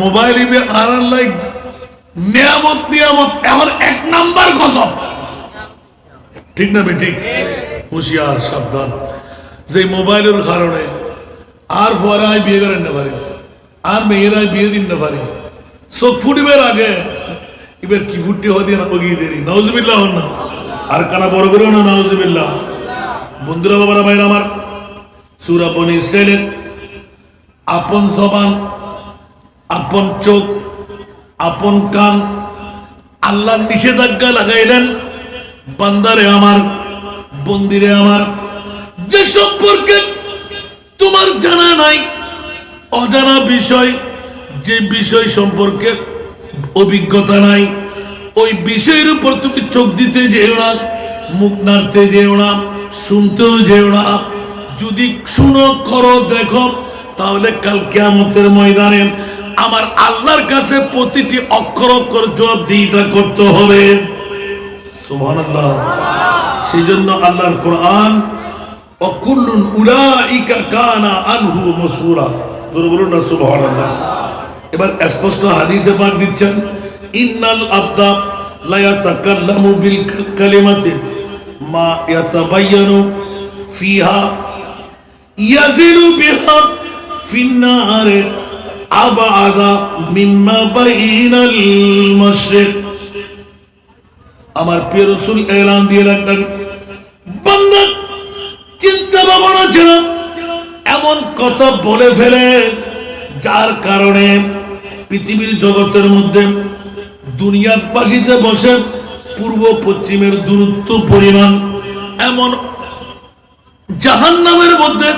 Mobile ইবে আর like নিয়ামত নিয়ামত এখন এক নাম্বার গজব, ঠিক না বেঠিক? হুঁশিয়ার সাবধান, যে মোবাইলের কারণে আর ফরাই বিয়ে করেন না পারি, আর মেয়েরাই বিয়ে দিন না পারি, চোখ ফুটিবার আগে এবার কি ফুটি হয়ে দিয়ে না বগিয়ে দেরি, নাউজুবিল্লাহ না, আর কানা বড় করেও না, নাউজুবিল্লাহ। বন্ধুরা, বাবারা, ভাইরা আমার, সূরা বনী ইসরাইলের আপন জবান, আপন চোখ, আপন কান আল্লাহ নিষেধাজ্ঞা লাগাইলেন, বান্দারে আমার, বন্দিরে আমার, যে সম্পর্কে তোমার জানা নাই, অজানা বিষয়, যে বিষয় সম্পর্কে অভিজ্ঞতা নাই, ওই বিষয়ের উপর তুমি চোখ দিতে যেও না, মুখ নাড়তে যেও না, শুনতেও যেও না। যদি শুনো, করো, দেখো, তাহলে কাল কিয়ামতের ময়দানে আমার আল্লাহর কাছে প্রতিটি অক্ষর অক্ষর জবাবদিহিতা করতে হবে। সুবহানাল্লাহ। সেই জন্য আল্লাহর কোরআন অকুল্লুন উলাইকা কানা আনহু মাসউলা, জোরে বলুন না সুবহানাল্লাহ। এবার স্পষ্ট হাদিসে পাক দিচ্ছেন, ইন্নাল আবদা লা ইয়াতাকাল্লামু বিল কালিমাতি মা ইয়াতাবায়ানু ফিহা ইয়াজিলু বিহা ফিন্নার আবাদা মিম্মা বাইনাল মাশরিক। আমার প্রিয় রাসূল এলান দিয়ে রাখলেন, বান্দা চিন্তা ভাবনা ছাড়া এমন কথা বলে ফেলে যার কারণে পৃথিবীর জগতের মধ্যে দুনিয়ার পাশিতে বসে পূর্ব পশ্চিমের দূরত্ব পরিমাণ এমন জাহান্নামের মধ্যে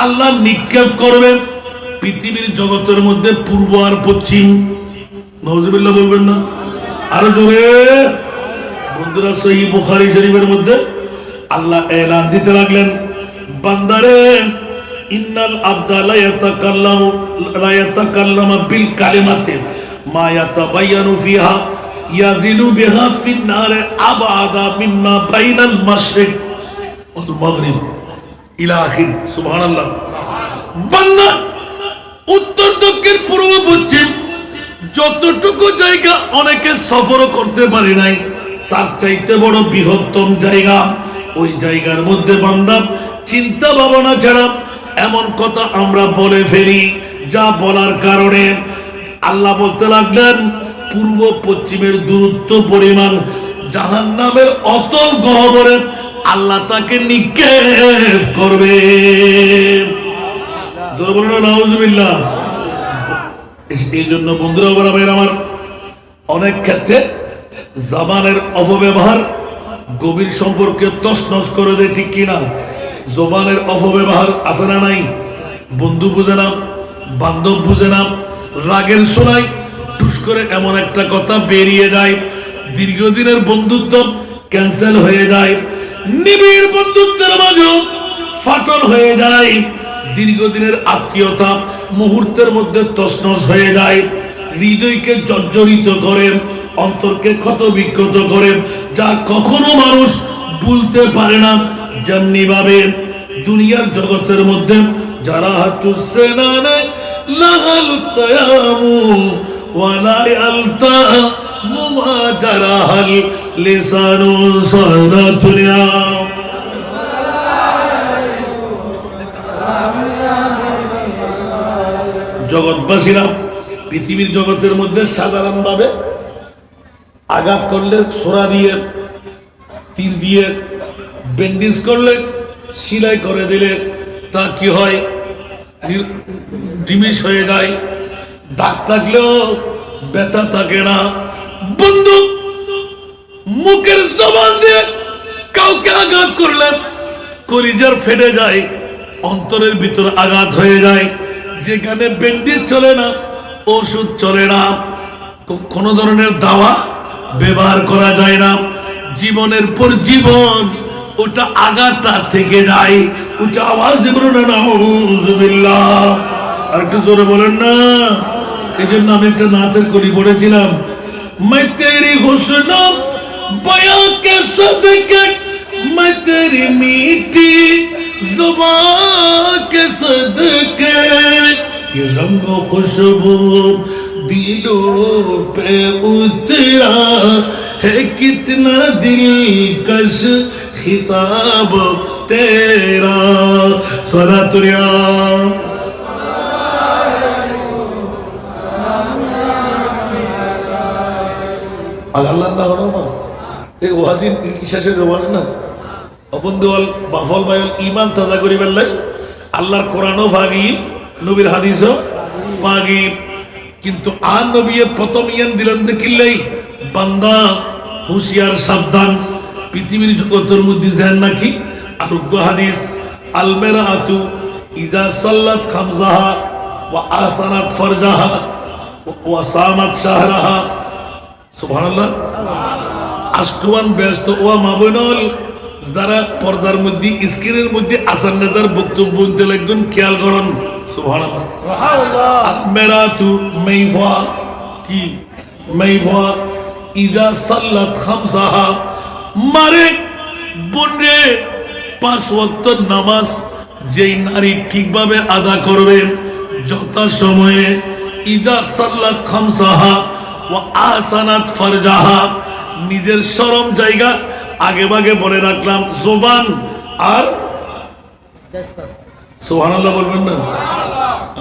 আল্লাহ নিক্ষেপ করবে। পৃথিবীর জগতের মধ্যে পূর্ব আর পশ্চিম, নাউজুবিল্লাহ বলবেন না আরো জোরে? বন্ধুরা, সহিহ বুখারী শরীফের মধ্যে আল্লাহ এলান দিতে লাগলেন, বান্দারে, ইন্নাল আবদা লা ইয়াতাকাল্লামু বিল কালিমাতি মা ইয়াতাবায়ানু ফিহা ইয়াজিলু বিহা ফিন্নার আবাদা মিম্মা বাইনাল মাশরিক ওয়াল মাগরিব ইলা আখির। সুবহানাল্লাহ। বান্দা উত্তর দক্ষিণ পূর্ব পশ্চিম যতটুকু জায়গা অনেকে সফর করতে পারে নাই, তার চাইতে বড় বৃহত্তম জায়গা, ওই জায়গার মধ্যে বান্দা চিন্তা ভাবনা ছাড়া এমন কথা আমরা বলে ফেলি, যা বলার কারণে আল্লাহ বলতে লাগলেন পূর্ব পশ্চিমের দূরত্ব পরিমাণ জাহান্নামের অতল গহ্বরে আল্লাহ তাকে নিক্ষেপ করবে। জোরে বলুন না নাউজুবিল্লাহ। এই জন্য বন্ধুরা, ওরা ভাইরা আমার, অনেক ক্ষেত্রে জবানের অপব্যবহার গভীর সম্পর্কে তছনছ করে দেয়, ঠিক কিনা? জবানের অপব্যবহার আছে না নাই? বন্ধু বুঝে না, বান্ধব বুঝে না, রাগের শোনায় টুস করে এমন একটা কথা বেরিয়ে যায়, দীর্ঘদিনের বন্ধুত্ব ক্যান্সেল হয়ে যায়, নিবিড় বন্ধুত্বের মাঝে ফাটল হয়ে যায়, দীর্ঘদিনের আত্মীয়তা মুহূর্তের মধ্যে তছনছ হয়ে যায়, হৃদয়কে জর্জরিত করে, অন্তরকে ক্ষতবিক্ষত করে, যা কখনো মানুষ ভুলতে পারে না। যেমনি ভাবে দুনিয়ার জগতের মধ্যে যারা হাতুসেনানে লাগাল তায়ামু ওয়ালা আলতা মুমা জারাহাল লিসানু সালাতুনিয়া। জগৎবাসীরা পৃথিবীর জগতের মধ্যে সাধারণভাবে আঘাত করলে ছোরা দিয়ে, তীর দিয়ে, ব্যান্ডেজ করলে, সেলাই করে দিলে তা কি হয়? ডিমিশ হয়ে যায়। দাগ থাকলেও ব্যথা থাকে না। বন্ধু মুখের জবান দিয়ে কাউকে আঘাত করলে কলিজার ফেটে যায়, অন্তরের ভিতরে আঘাত হয়ে যায়। যেখানে ব্যান্ডেজ চলে না, ওষুধ চলে না, কোনো ধরনের দাওয়া ব্যবহার করা যায় না, জীবনের পর জীবন ওটা আঘাতটা থেকে যায়। উচ্চ আওয়াজ দিয়ে বলুন না নাউজুবিল্লাহ। আর একটু জোরে বলেন না। এই জন্য আমি একটা নাতের কলি পড়েছিলাম, मैं तेरी हुस्न बयां के सदके, मैं तेरी मीठी जुबान के सदके, ये रंग खुशबू दिलों पे उतरा है कितना दिलकश खिताब तेरा सलातुल्ला আল্লাহ না হলো না এই ওয়াজিন কিসের ওয়াজ না অবন্ধুল বাফল ভাইল ঈমান তাজা করি বললে আল্লাহর কোরআনও ভাগি নবীর হাদিসও ভাগি কিন্তু আর নবী প্রথম ইয়ান দিলেন দেখিলেই বান্দা হুঁশিয়ার সাবধান পৃথিবীর জগতের মধ্যে যেন নাকি আরোগ্য হাদিস আল মারআতু ইযা সাল্লাত খামসাহা ওয়া আসানাত ফারজাহা ওয়া সামাত শাহরাহা সুবহানাল্লাহ আশকুয়ান ব্যস্ত ওয়া মাবনুল যারা পর্দার মধ্যে স্ক্রিনের মধ্যে আসান নাজার বক্তব্য বলতে লাগবেন খেয়াল করুন সুবহানাল্লাহ সুবহানাল্লাহ আল মারআতু মাইফা কি মাইফা ইযা সাল্লাত খামসাহা মারে বনে পাঁচ ওয়াক্ত নামাজ যেই নারী ঠিকভাবে আদা করবেন যথা সময়ে ইযা সাল্লাত খামসাহা ওয়া আহসানাত ফারজাহা নিজের শরম জায়গা আগে ভাগে বলে রাখলাম জবান আর সুবহানাল্লাহ বলবেন না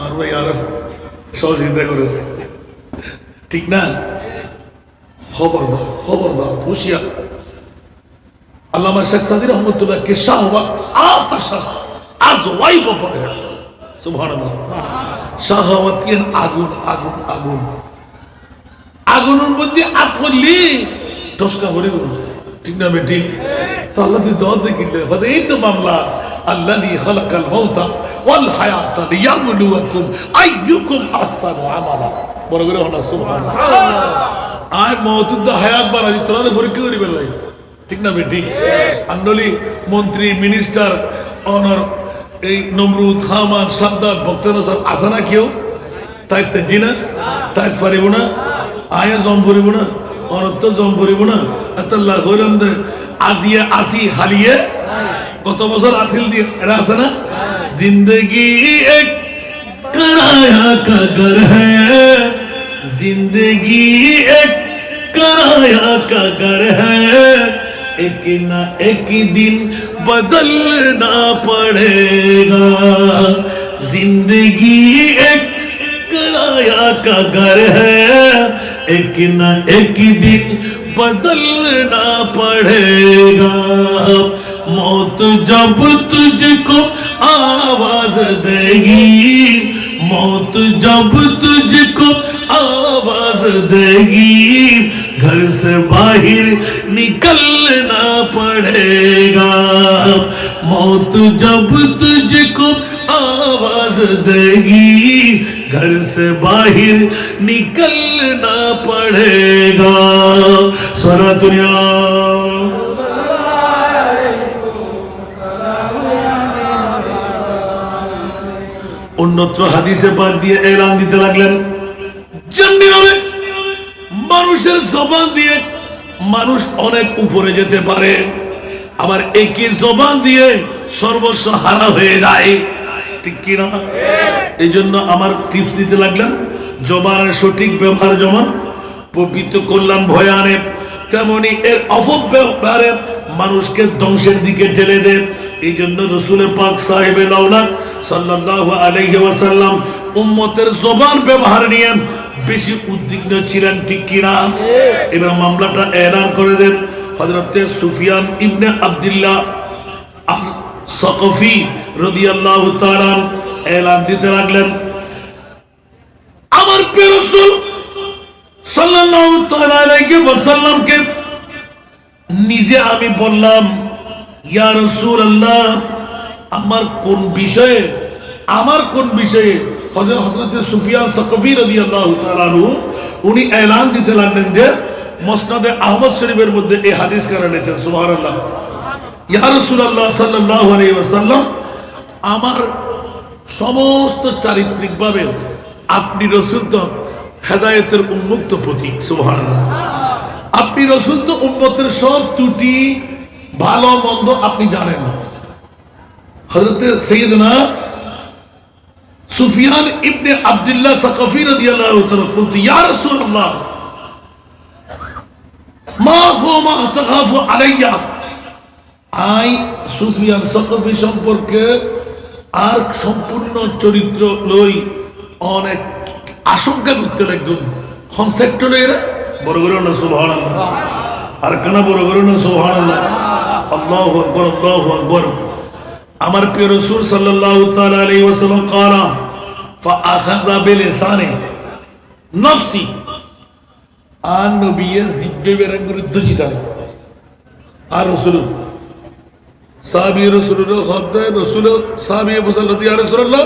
আর ভাই আর সহযোগিতা করে ঠিক না খবরদার হুঁশিয়ার আল্লামা শেখ সাদী রহমতুল্লাহ কে শাহওয়াত আতাশাস্ত আজওয়াইব পড়ে গেছে সুবহানাল্লাহ শাহওয়াত এর আগুন আগুন আগুন আগুনের মধ্যে আত করলি টসকা ভরে গেল ঠিক না বেটি তো আল্লাহ তুই দোয়া দেখিলে হতে এই তো মামলা আল্লাযী খালাকাল মাউতা ওয়াল হায়াতা লিয়াবলুয়াকুম আইয়ুকুম আহসানু আমালা বড় করে হনা সুবহানাল্লাহ আর মওতুদ হায়াত বানাই তোরা পরীক্ষা করি বেলাই ঠিক না বেটি আন্দোলি মন্ত্রী মিনিস্টার অনর এই নমরুদ হামান সাদ্দাত বক্তনসর আসে না কেউ তাই জিনা তাই পারিব না আয়া জম পড়িব না অনত্ত জম পড়িব না আল্লাহ হইলাম দে আজিয়ে আসি হালিয়ে কত বছর আসিল দিয়ে এরা আছে না জিন্দগি এক कराया का घर है जिंदगी एक कराया का घर है एक ना एक दिन बदलना पड़ेगा जिंदगी एक कराया का घर है एक ना एक दिन बदलना पड़ेगा मौत जब तुझको आवाज देगी मौत जब तुझको आवाज देगी घर से बाहर निकलना पड़ेगा मौत जब तुझको आवाज देगी घर से बाहर निकलना पड़ेगा सारा दुनिया অন্যত্র হাদিসে পাক দিয়ে এলান দিতে লাগলেন যেমনি ভাবে মানুষের জবান দিয়ে মানুষ অনেক উপরে যেতে পারে আবার একই জবান দিয়ে সর্বস্ব হারা হয়ে যায় ঠিক কি না এই জন্য আমার টিপস দিতে লাগলেন জবানের সঠিক ব্যবহার যেমন পবিত্র কল্যাণ ভয় আনে তেমনি এর অপব্যবহারে মানুষকে ধ্বংসের দিকে ঠেলে দেয় এই জন্য রাসূল পাক সাহেবে লাউলাদ সাল্লাল্লাহু আলাইহি ওয়াসাল্লাম উম্মতের জবান ব্যবহার নিয়ে বেশি উদ্বিগ্ন ছিলেন ঠিক কি না এবার মামলাটা এলান করে দেন হযরত সুফিয়ান ইবনে আব্দুল্লাহ আল সাকফি রাদিয়াল্লাহু তাআলা এলান দিতে লাগলেন আমার প্রিয় রাসূল সাল্লাল্লাহু তাআলা আলাইহি ওয়াসাল্লামকে নিজে আমি বললাম ইয়া রাসূলুল্লাহ আমার কোন বিষয়ে হযরত সুফিয়ান সাকফি রাদিয়াল্লাহু তাআলা আনহু উনি এলান দিতে লাগলেন যে মুসনাদে আহমদ শরীফের মধ্যে এই হাদিস কারা এনেছেন সুবহানাল্লাহ ইয়া রাসূলুল্লাহ সাল্লাল্লাহু আলাইহি ওয়াসাল্লাম আমার সমস্ত চারিত্রিকভাবে আপনি রাসূল তো হেদায়েতের উন্মুক্ত প্রতীক সুবহানাল্লাহ আপনি রাসূল তো উম্মতের সব ত্রুটি ভালো মন্দ আপনি জানেন হযরত সাইয়েদনা সুফিয়ান ইবনে আব্দুল্লাহ সাকাফি রাদিয়াল্লাহু তাআলা বলতে ইয়া রাসূলুল্লাহ মা হুয়া মা তাখাফু আলাইয়া আই সুফিয়ান সাকাফি সম্পর্কে আর সম্পূর্ণ চরিত্র লই অনেক আশঙ্কা করতে লাগলেন কনসেপ্ট লইরা বড় বড় না সুবহানাল্লাহ আর কানা বড় বড় না সুবহানাল্লাহ আল্লাহু আকবার আল্লাহু আকবার আমার প্রিয় রাসূল সাল্লাল্লাহু তাআলা আলাইহি ওয়াসাল্লাম قال فاخذ بلسانه نفسي আর নবীয়ে জিব্বে বেরঙ্গের দুজিটা আর রাসূল সাহাবী রাসূলুল্লাহ খদ্দায় রাসূল সাহাবী ফজলতি ইয়া রাসূলুল্লাহ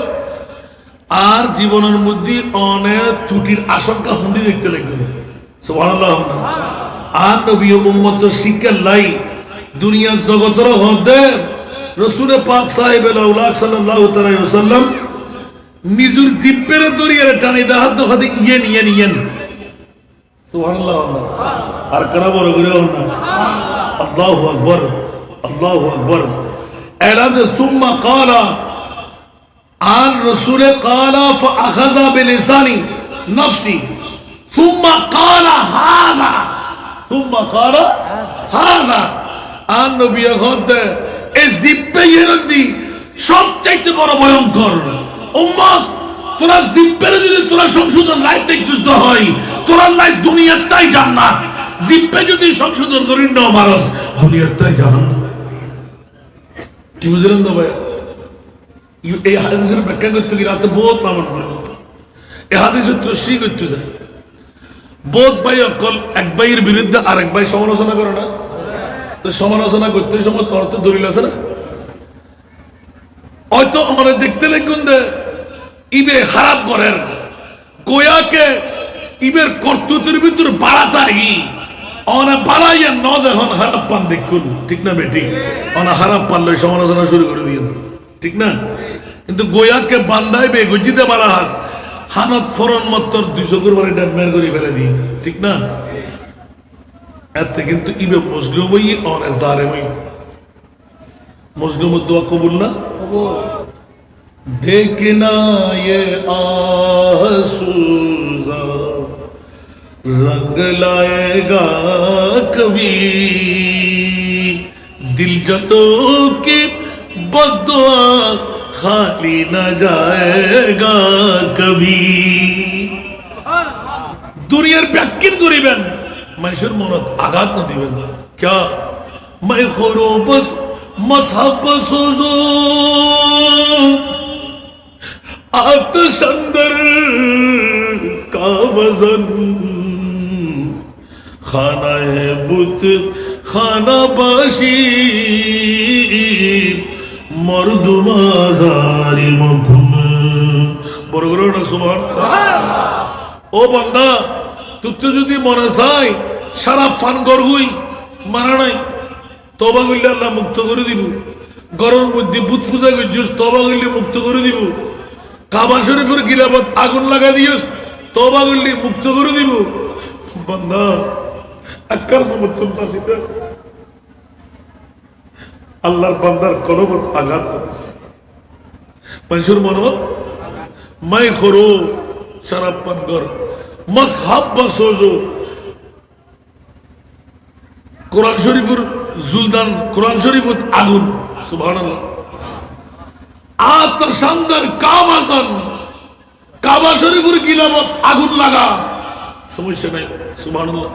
আর জীবনের মধ্যে অনেক ত্রুটির আশঙ্কা হন্দি দেখতে লাগলো সুবহানাল্লাহ আর নবী উম্মত শিক্ষা লাই দুনিয়া জগতের হদে রাসূল পাক সাহেবে লাউলাক সাল্লাল্লাহু তাআলা ওয়াসাল্লাম নিজুর জিব্বের দরিয়ার টানি দাহাত দখাতে ইয়েন সুবহানাল্লাহ আর কারা বড় করে না আল্লাহু আকবার আল্লাহু আকবার এলান সুম্মা ক্বালা আর রাসূল ক্বালা ফাআখাযা বিলিসানি নফসি সুম্মা ক্বালা হাযা আর নবী খোদে এই জিব্বে ইয়েরদি সবচাইতে বড় ভয়ঙ্কর উম্মত তোরা জিব্বের যদি তোরা সংশোধন রাইতে চুস্ত হয় তোরা লাই দুনিয়ার তাই জান্নাত জিব্বে যদি সংশোধন করি না মারস দুনিয়ার তাই জাহান্নাম কি বুঝলেন তো ভাই এই হাদিসের ব্যাখ্যা করতে গিয়ে রাতে বহুত নামান পড়ে এই হাদিসের তশরিহ করতে যায় বহুত ভাই অকল এক ভাইয়ের বিরুদ্ধে আরেক ভাই সমালোচনা করে না তো সমালোচনা করতে সময় অর্থ দলিল আছে না হয়তো আমরা দেখতে লাগুন দে ইবে খারাপ করেন গোয়াকে ইবের কর্তৃত্বের ভিতর বাড়াতে গি অনা বাড়াইয়া ন দেখুন খারাপ পান দেখুন ঠিক না বেটি অনা খারাপ পানলে সমালোচনা শুরু করে দিন ঠিক না কিন্তু গোয়াকে বান্ধাইবে গজিতে বাড়া হাস হানত ফরন মত্তর 200 করে ড্যামের করে ফেলে দিই ঠিক না এতে কিন্তু ইবে মুসলিমই অনে জালেমই মুসলিম দোয়া কবুল না देखना ये आसूजा रंग लाएगा कभी दिल जलों की बद्दुआ खाली न जाएगा कभी दुनियार ব্যাখ্যান করিবেন মানুষের মনত আঘাত না দিবেন क्या मैं खोरो बस मजहब सोजो आतिश अंदर का वजन खाना है बुत खाना बाशी मर्दुमाजारी मखुन বড় না সুবহানাল্লাহ ও বান্দা তুই যদি মনে চাই সারা ফান করগুই মানা নাই তওবা করলে আল্লাহ মুক্ত করে দিব গরর মধ্যে বুত পূজা করছিস তওবা করলে মুক্ত করে দিব কাবা শরীফের গিলাফত আগুন লাগা দিস তওবা করলে মুক্ত করে দিব বান্দা আকার সমতুল নাসিদা আল্লাহর বান্দার কলবত আঘাত করিস মানুষের মনত মাই খরো শরাব পান কর মজহাব বসোজো কোরআন শরীফের জুলদান কোরআন শরীফত আগুন সুবহানাল্লাহ আতশ আন্দর কাবাজন কাবা শরীফের গিলাফত আগুন লাগা সমস্যা নাই সুবহানাল্লাহ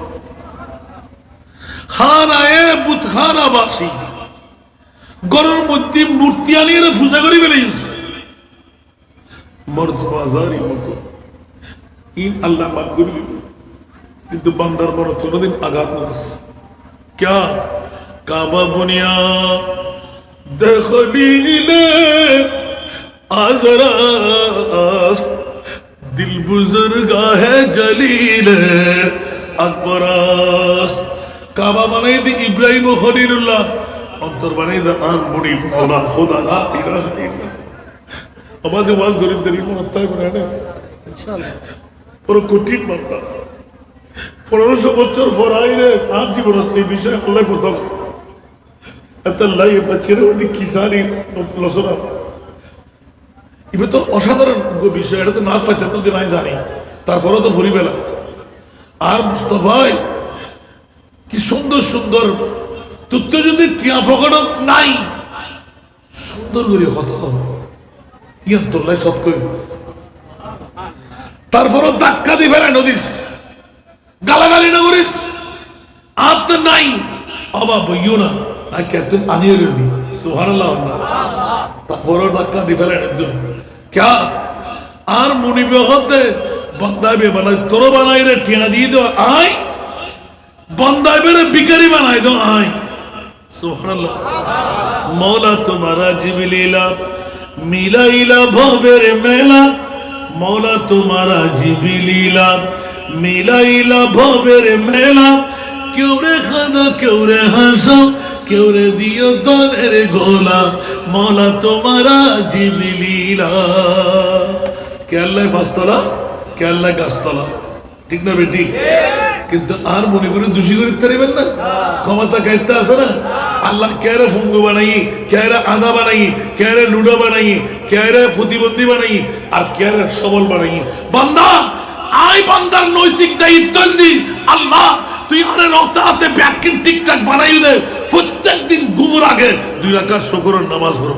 খানায়ে বুতখানা বাসি গরর মধ্যে মূর্তি আনিয়ে পূজা করি ফেলিস মর্দ বাজারি মকো ইন আল্লাহ মাফ করে দিব কিন্তু বান্দার বড় কোনদিন আঘাত না দিস क्या काबा बुनिया दखलीले आजरास दिल बुजुर्गा है जलीले अकबरास काबा बनाई दी इब्राहिम खलीलुल्लाह अंतर बनाई दा आन मुनी बोला खुदा ला इलाहा इल्ला आवाज आवाज गरीब तेरी मरता है बनाने इंशाल्लाह और कुटिट मरता 1500 বছর ফরাইরে আর জীবন এই বিষয় আল্লাহ প্রথম এত লাই বাচ্চারা ওদি কিসানি লসনা এবার তো অসাধারণ বিষয়, এটা তো না পাইতেন যদি নাই জানি, তারপরেও তো ভরি ফেলা। আর মুস্তফাই কি সুন্দর সুন্দর তথ্য, যদি টিয়া ফকড় নাই সুন্দর করে কথা ইয়ান তোল্লাই সব করি, তারপরও ধাক্কা দিয়ে ফেলে নদীস, গালাগালি না করিস, আর তো নাই অবা বইও না আর কেতন আনিয়ে রবি সুবহানাল্লাহ, তারপরও ধাক্কা দিয়ে ফেলেন একদম ক্যা। আর মনিবে হতে বন্দাইবে বানাই, তোর বানাই রে টিয়া দিয়ে দো আয়, বন্দাইবে রে বিকারি বানাই দো আয় সুবহানাল্লাহ। মৌলা তোমারা জিবিলীলা মিলাইলা ভবের মেলা, মৌলা তোমারা জিবিলীলা মিলাইলা ভবের মেলা, কেউ রে খাদো কেউ রে হাসো কেউ রে দিও দলের গোলা, মৌলা তোমারা জিবিলীলা। কেল্লায় ফাঁসতলা কেল্লায় গাছতলা, ঠিক না বেটি? কিন্তু আর মনে করে দোষী করে পারিবেন না, ক্ষমতা কাইতে আছে না। আল্লাহ কেরে ফঙ্গু বানাই, কেরে আদা বানাই, কেরে লুডো বানাই, কেরে প্রতিবন্ধী বানাই, আর কেরে সবল বানাই। বান্দা আই বান্দার নৈতিক দায়িত্ব দি আল্লাহ তুই আরে রক্তাতে ব্যাকিং ঠিকঠাক বানাই দে, প্রত্যেকদিন ঘুমোর আগে 2 রাকাত শুকরের নামাজ পড়ো,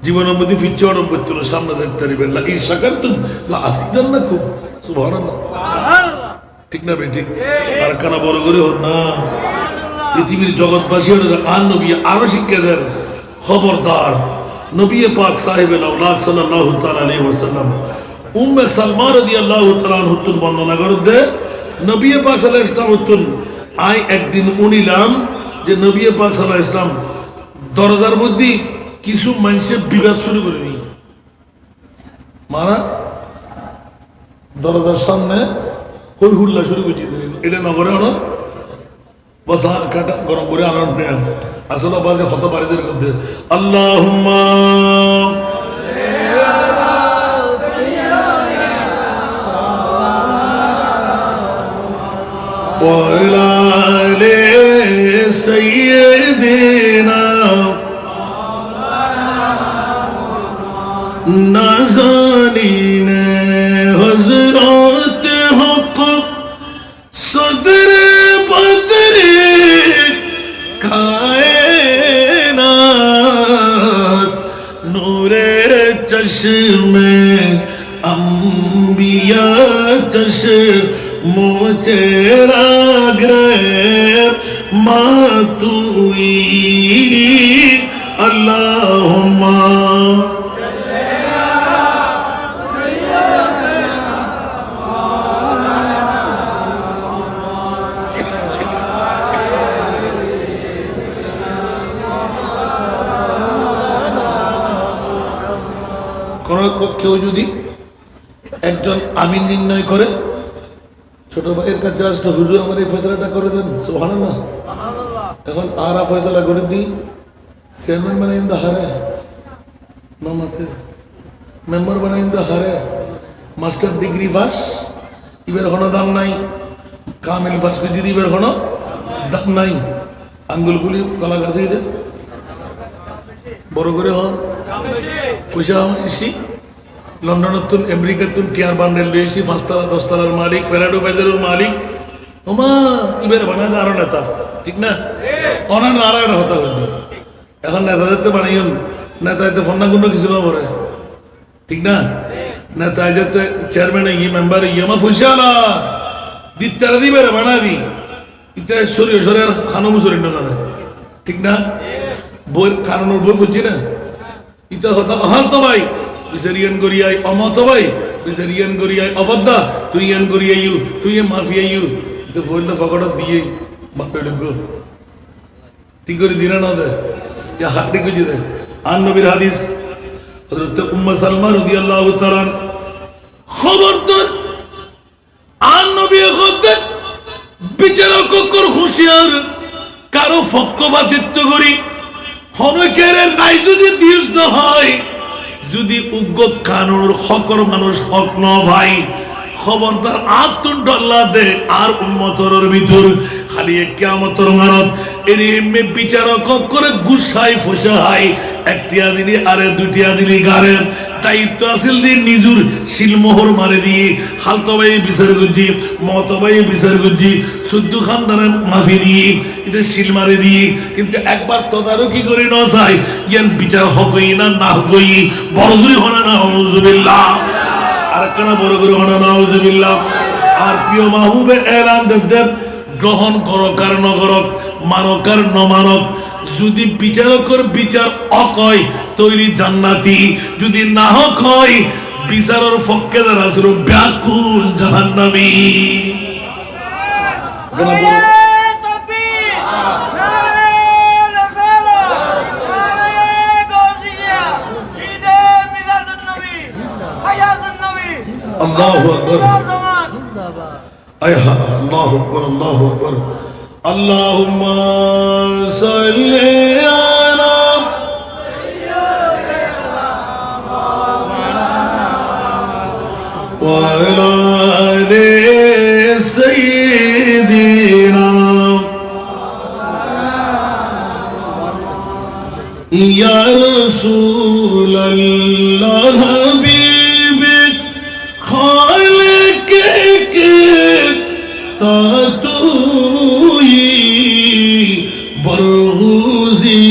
জীবনের মধ্যে ফিচ্ছড়ম করতে সামনে দেখতে পারিবেন না। এই শাকারতুম লা আসিদান্নাকুম সুবহানাল্লাহ, ঠিক না বেটি? আর কানা বড় করে হন না, পৃথিবীর জগৎবাসী আর নবী আরো শিক্ষা দেন, খবরদার নবী পাক সাহেবের আওলাদ সাল্লাল্লাহু তাআলা আলাইহি ওয়াসাল্লাম উম্মে সালমা রাদিয়াল্লাহু তাআলা আনহা বর্ণনা করে নবী পাক সাল্লাল্লাহু আলাইহি ওয়াসাল্লাম আই একদিন উনিলাম যে নবী পাক সাল্লাল্লাহু আলাইহি ওয়াসাল্লাম দরজার মধ্যে কিছু মানুষের বিবাদ শুরু করে দিই, মারা দরজার সামনে হই হুল্লা শুরু করে দিলেন। এটা নগরে আনো বসা কাটা গরম করে আনার নেয়া আসলে বাজে হত বাড়িদের মধ্যে আল্লাহুম্মা ওয়া আলা আলি সাইয়্যিদিনা নাজানিন হযরত হক সদর বদরে কায়নাত নূরে চশমে अंबिया चश्मो चेरा गर मातुई अल्लाहुम्मा কেউ যদি একজন আমিন নির্ণয় করে, ছোট ভাইয়ের কাছে আসলে হুজুর আমার এই ফয়সালাটা করে দেন, সুবহানাল্লাহ। এখন আরা ফয়সালা করে দিই, চেয়ারম্যান বানাই দা হারে মামাতে, মেম্বার বানাই দা হারে, মাস্টার ডিগ্রি পাস ইবের কোনো দাম নাই, কামিল পাস করে যদি ইবের কোনো দাম নাই, আঙ্গুলগুলি কলা গাছে দে বড় করে হন পয়সা এসি লন্ডনের আমেরিকার টিয়ার বান্ডেল লইছি 5 তলা 10 তলার মালিক, ফেরাডো ফেজারের মালিক, ওমা ইবের বানায় আরো নেতা, ঠিক না? অনার আরো একটা হতা হইল। এখন নেতাদের তো বানাইন, নেতাতে ফন্না গুণ কিছু না পরে, ঠিক না? নেতা যাতে চেয়ারম্যান ই মেম্বার ই আমার ফুসালা দিতারা দিবে রে বানা দি ইতে শরীর শরীর হানমু শরীর না করে, ঠিক না? বই কারণের বই ফুজি না ইতে হতা অহন্ত ভাই বিসারিয়ান করিয়াই অমত ভাই বিসারিয়ান করিয়াই অবদ্ধা তুই ইয়ান করিয়াইউ তুই মাফিয়াইউ তো ফোনটা ফকড় দিয়ে বাপে ঢুকো ঠিক করে দিনা না দে ইয়া হাড্ডি কুজি দে। আর নবীর হাদিস হযরত উম্মে সালমা রাদিয়াল্লাহু তাআলা খবরদার আর নবী হতে বিচারক কর হুঁশিয়ার কারো পক্ষপাতিত্ব করি হনকের রায় যদি দিস না হয়, যদি উগ্র কানুর হকর মানুষ হক ন ভাই খবরদার আতুন ডল্লা দে আর উম্মতর ভিতর খালি কিয়ামতের মানত এর এমনি বিচারক করে গুসাই ফসাই একটিয়া দিলি আরে দুটিয়া দিলি গারের দায়িত্ব আসিল দিয়ে নিজুর শিলমোহর মারে দিয়ে খালতো ভাই বিচার করছি মতো ভাই বিচার করছি শুদ্ধ খানদানের মাফি দিয়ে এটা শিল মারে দিয়ে কিন্তু একবার তদারকি করে না যায় ইয়ান বিচার হকই না না হকই বড় করে হনা না হুজুবিল্লাহ আর কেন বড় করে হনা না হুজুবিল্লাহ আর প্রিয় মাহবুবে এলান দেব গ্রহণ করো কার নগরক মানক আর নমানক যদি বিচারকের বিচার অকয় তৈরি জান্নাতি যদি না হয় বিচারের পক্ষে যারা শুরু ব্যাকুল জাহান্নামী আল্লাহু আকবার আল্লাহু আকবার আল্লাহু আকবার আল্লাহুম্মা সাল্লি আলা ওয়া আলা আলি সাইয়্যিদিনা ইয়া রাসূলাল্লাহ হাবিবি খালিকে তুই বরহুজিদা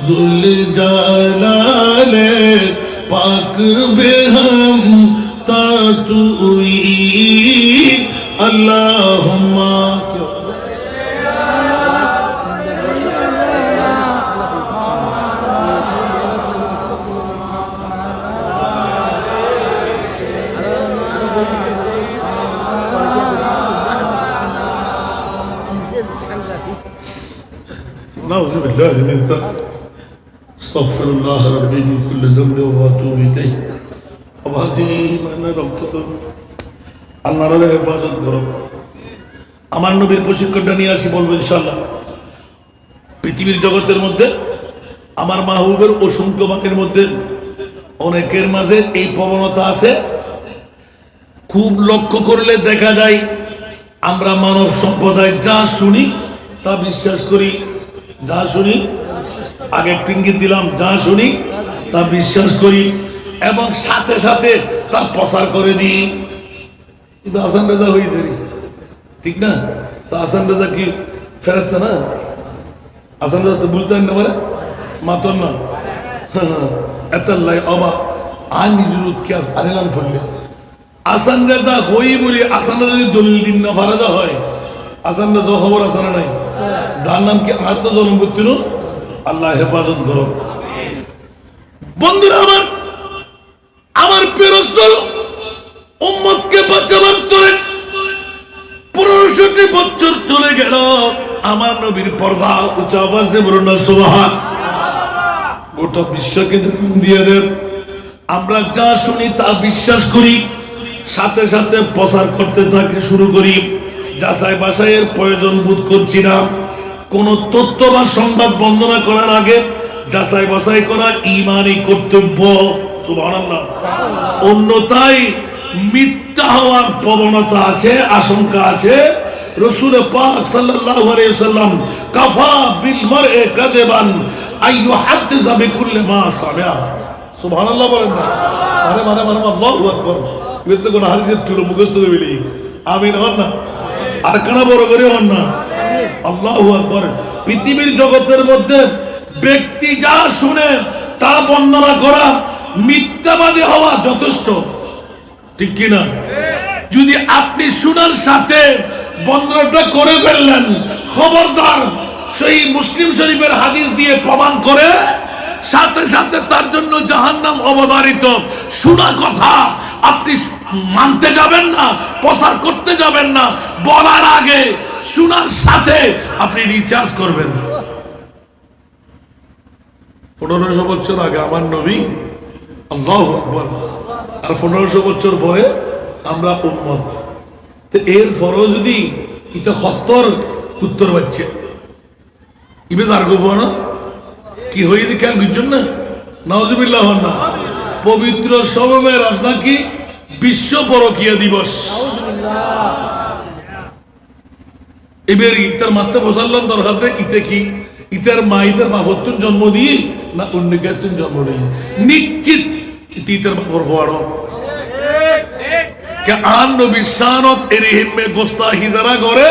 দুল জালালে পাক বেহম তা তুই আল্লাহুম্মা نعوذ بالله من ذنب استغفر الله ربي من كل ذنب واتوب اليه আবাজিম আনা রক্তদম আল্লাহর হেফাজত করো আমার নবীর প্রশিক্ষণটা নিয়ে আসি বলবো ইনশাআল্লাহ পৃথিবীর জগতের মধ্যে আমার মাহবুবের অসংখ্য বাণীর মধ্যে অনেকের মাঝে এই প্রবণতা আছে খুব লক্ষ্য করলে দেখা যায় আমরা মানব সম্প্রদায় যা শুনি তা বিশ্বাস করি যা শুনি আগে একটু ইঙ্গিত দিলাম যা শুনি তা বিশ্বাস করি এবং সাথে সাথে তা প্রচার করে দিই কিন্তু আসান রেজা হয়ে দেরি ঠিক না তো আসান রেজা কি ফেরেস্তা না আসান রেজা তো বলতে না পারে মাতন না এত অবা আর নিজের উৎকেস আনিলাম ফেললে আসান রেজা হই বলি আসান রেজা যদি দলিল দিন না ফারাজা হয় আসান রেজা খবর আসানা নাই যার নাম কি আর তো জন্ম করছিল আল্লাহ হেফাজত করো বন্ধুরা আমার প্রিয় রাসূল উম্মতকে বাঁচাবার তোরে 1500 বছর চলে গেল আমার নবীর পর্দা উচ্চ আওয়াজ দিয়ে বলুন না সুবহান গোটা বিশ্বকে জানান দিয়ে দেব আমরা যা শুনি তা বিশ্বাস করি সাথে সাথে প্রচার করতে থাকি শুরু করি যাচাই বাছাইয়ের প্রয়োজন বোধ করছি না কোন তথ্য বা সংবাদ বর্ণনা করার আগে যাচাই বাছাই করা ঈমানি কর্তব্য সুবহানাল্লাহ অন্যথায় মিথ্যা হওয়ার প্রবণতা আছে আশঙ্কা আছে রাসূল পাক সাল্লাল্লাহু আলাইহি ওয়াসাল্লাম কাফা বিল মার'i কাযিবান আইয়ুহাদ্দিসা বিকুল্লি মা সামিআ সুবহানাল্লাহ বলেন না আরে মানে আল্লাহু আকবার এটা কোন হাদিসের টুরু মুখস্থ করে বলি আমিন হন না আর কানা বড় করে হন না আল্লাহু আকবার পৃথিবীর জগতের মধ্যে ব্যক্তি যা শুনে তা বর্ণনা করা মিথ্যাবাদী হওয়া যথেষ্ট ঠিক কি না যদি আপনি শোনার সাথে বর্ণনাটা করে ফেললেন খবরদার সেই মুসলিম শরীফের হাদিস দিয়ে প্রমাণ করে সাথে সাথে তার জন্য জাহান্নাম অবধারিত শোনা কথা আপনি মানতে যাবেন না প্রচার করতে যাবেন না বলার আগে শোনার সাথে আপনি রিচার্জ করবেন 1500 বছর আগে আমার নবী আল্লাহু আকবার আর 1500 বছর পরে আমরা উম্মত তো এর পরেও যদি এটা 70 বাচ্চা ইবে যার গো না কি হই দি কেন বুঝছেন না নাউজুবিল্লাহ না পবিত্র শবে মেরাজ নাকি বিশ্ব পরকীয়া দিবস। এবার ইতার মাত্রা ফসাল্লাম দরকার ইতে কি ইতার মা ইতার বাপত্তুন জন্ম দিয়ে না অন্য কেতুন জন্ম দিয়ে নিশ্চিত ইতার বাপর ফোয়ারো কে আন নবী শানত এর হিম্মে গোস্তাহি যারা করে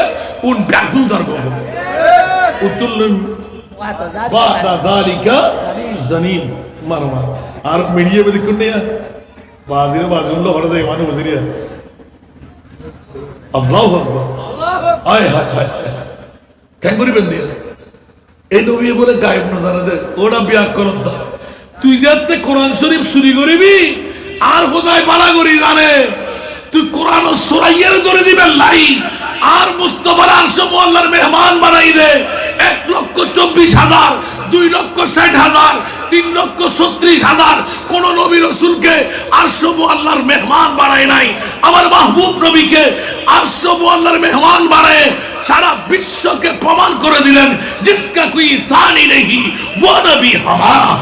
উন ব্যাকুন জার গো উতুল্লুন বাদা যালিকা জানিম মারমা আর মিডিয়া মে দেখুন না বাজিরে বাজুল্লাহ হরে যায় মানে বুঝিরিয়া আল্লাহু আকবার আয় হায় হায় কেন করিবেন দিয়া এই নবী বলে গায়েব না জানা দে ওটা বিয়া করছ তুই যাতে কোরআন শরীফ চুরি করিবি আর খোদায় বাড়া করি জানে তুই কোরআন সুরাইয়ের ধরে দিবেন লাই আর মুস্তাফার আরশ আল্লাহর মেহমান বানাই দে 1,24,000 2,60,000 3,36,000 কোন নবী রাসূলকে আরশ আল্লাহর মেহমান বানায় নাই আমার মাহবুব নবীকে আরশ আল্লাহর মেহমান বানায় সারা বিশ্বকে প্রমাণ করে দিলেন জিসকা কোই সানি নেহি वो নবী হামারা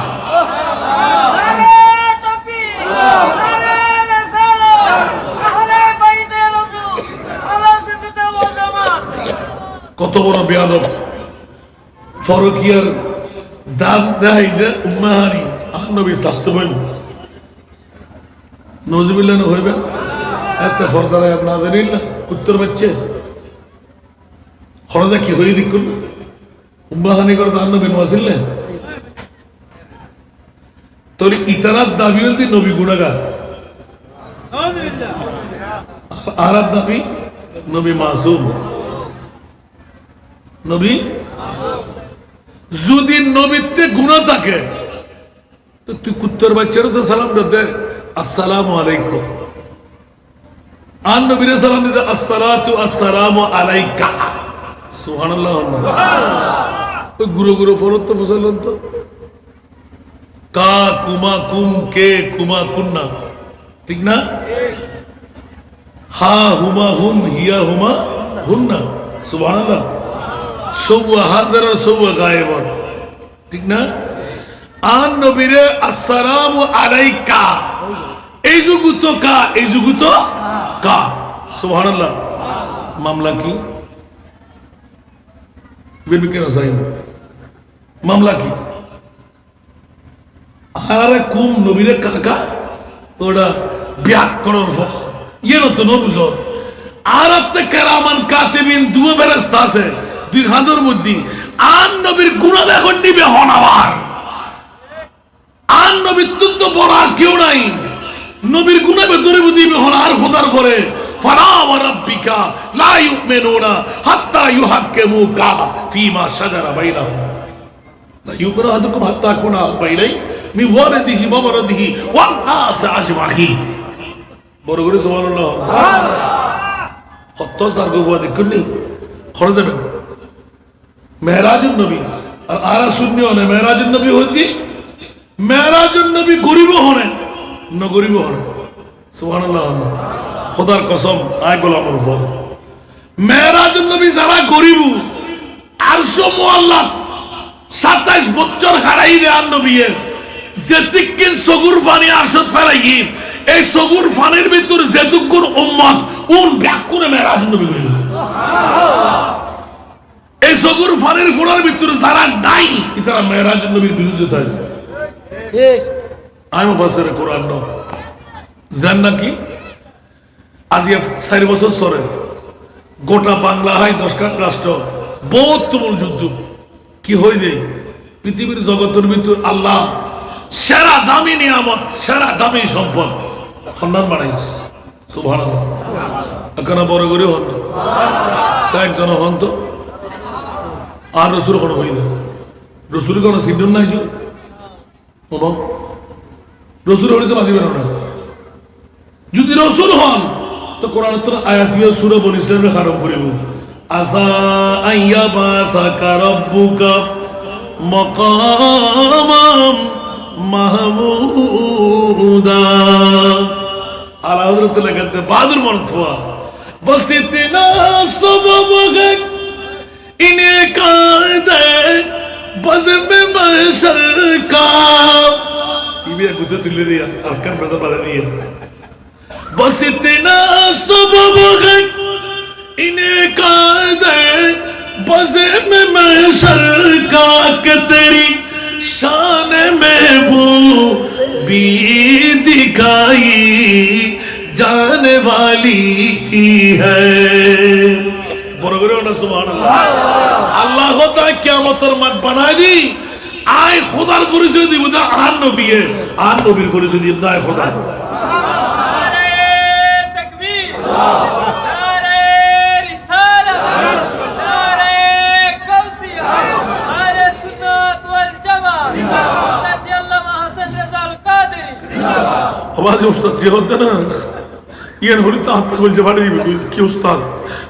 কত বড় বেয়াদব ফরকিয়ার দাম দেয় না উম্মাহানি আর নবী শাস্ত্রবেন নজবিল্লাহ হইবে এত ফরদারায় না জানিল্লা উত্তর বাচ্চে খরজা কি হয়ে দিক করল উম্মাহানি করে তো আর নবী নওয়াজিল্লা তোর ইতারাত দাবি হল নবী গুণাগার আর দাবি নবী মাসুম নবী যদি নবীতে গুনাহ থাকে তো তুই কুত্তর বাচ্চারও তো সালাম দে আসসালামু আলাইকুম আর নবীরে সালাম দিতে আসসালাতু আসসালামু আলাইকা সুবহানাল্লাহ ওই গুরু গুরু ফরত তো ফসলন তো কা কুমা কুম কে কুমা কুন্না ঠিক না হা হুমা হুম হিয়া হুমা হুন্না সুবহানাল্লাহ সৌয়া হাজার আর সৌয়া গায়েব ঠিক না আন নবীরে আসসালামু আলাইকা এই যুগু তো কা এই যুগু তো কা সুবহানাল্লাহ মামলা কি বিবিকে না সাইন মামলা কি আরে কুম নবীরে কাকা ওটা ব্যাকরণ ইয়ে তো নবুঝো আর আপনি কারামান কাতিবিন দুও ফেরেশতা আছে দুই হাতের মধ্যে আন নবীর গুনাহ এখন নিবে হন আবার আন নবীর তো বড় আর কেউ নাই নবীর গুনাহ ভেতরে দিবে হন আর খোদার পরে ফালা ওয়া রাব্বিকা লা ইউমিনুনা হাত্তা ইউহাক্কিমুকা ফীমা শাজারা বাইনাহুম লা ইউমিনু আহাদুকুম হাত্তা কুনা বাইলাই মি ওয়ালিদিহি ওয়া ওয়ালাদিহি ওয়ান নাস আজমাইন বড় করে সুবহানাল্লাহ কত জারগো ওয়া দেখুনি খড় দেবেন মেহরাজুন নবী আর আরা শূন্য হনে মেহরাজুন নবী হতি মেহরাজুন নবী গরিব হনে ন গরিব হনে সুবহানাল্লাহ খোদার কসম আয় গোলামর ফ মেহরাজুন নবী যারা গরিব আরশ মুআল্লাহ 27 বছর হারাই দে আর নবীয়ে যেতিকিন সগুর ফানি আরশত ফেলাই এই সগুর ফানির ভিতর যেতুকুর উম্মত উন ব্যাকুনে মেহরাজুন নবী গরিব এই সগুর ফানের ফোড়ার ভিতরে যারা নাই তারা মেহরাজুন নবীর বিরুদ্ধে থাকে আমি মুফাসসিরে কোরআন ন জান নাকি আজ 4 বছর সরে গোটা বাংলা হয় 10খান রাষ্ট্র বহুত তুমুল যুদ্ধ কি হই দে পৃথিবীর জগতের ভিতর আল্লাহ সেরা দামি নিয়ামত সেরা দামি সম্পদ সম্মান বানাইস সুবহানাল্লাহ এখন বড় করে হন একজন হন তো আর রসুল কোন হই না রসুল কোন সিদ্ধন নাই যে কোন রসুল হইতে বাঁচিবেন না যদি রসুল হন তো কোরআন তো আয়াত দিয়ে সূরা বনী ইসরাঈলের হারাম করিব আসা আইয়াবাসাকা রাব্বুকা মাকামাম মাহমুদা আলা হযরত লাগাতে বাদুর মরতফা বসিতনা সববগে ইনে কাদে বজমে মাশর কা ইবিয়া গুতে তুলে দিয়া আরকান বাজা বাজা দিয়া बस इतना सबब है इन्हें कादे बज़े में महशर का के तेरी शान में वो भी दिखाई जाने वाली है বড় করে না সুবহানাল্লাহ আল্লাহ খোদা কিয়ামতের মাঠ বানাই দি আয় খোদার পরিচয় দিব না আর নবীর পরিচয় দিব না খোদা आवाज उस्ताद जी होते ना ये नहुरी तो आपका कुछ जवाब नहीं मिली कि उस्ताद